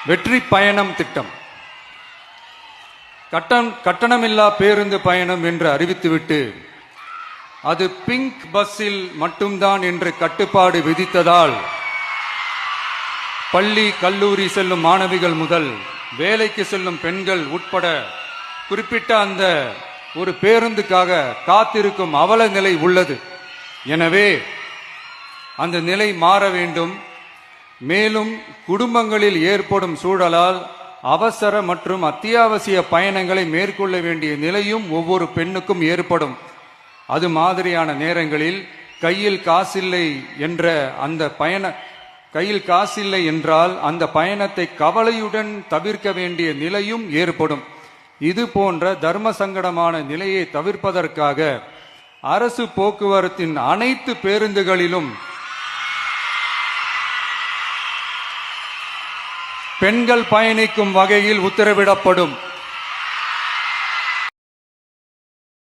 வெற்றி பயணம் திட்டம் கட்டணமில்லா பேருந்து பயணம் என்று அறிவித்துவிட்டு அது பிங்க் பஸ்ஸில் மட்டும்தான் என்று கட்டுப்பாடு விதித்ததால் பள்ளி கல்லூரி செல்லும் மாணவிகள் முதல் வேலைக்கு செல்லும் பெண்கள் உட்பட குறிப்பிட்ட அந்த ஒரு பேருந்துக்காக காத்திருக்கும் அவல நிலை உள்ளது. எனவே அந்த நிலை மாற வேண்டும். மேலும் குடும்பங்களில் ஏற்படும் சூழலால் அவசர மற்றும் அத்தியாவசிய பயணங்களை மேற்கொள்ள வேண்டிய நிலையும் ஒவ்வொரு பெண்ணுக்கும் ஏற்படும். அது மாதிரியான நேரங்களில் கையில் காசில்லை என்றால் அந்த பயணத்தை கவலையுடன் தவிர்க்க வேண்டிய நிலையும் ஏற்படும். இது போன்ற தர்ம சங்கடமான நிலையை தவிர்ப்பதற்காக அரசு போக்குவரத்தின் அனைத்து பேருந்துகளிலும் பெண்கள் பயணிக்கும் வகையில் உத்தரவிடப்படும்.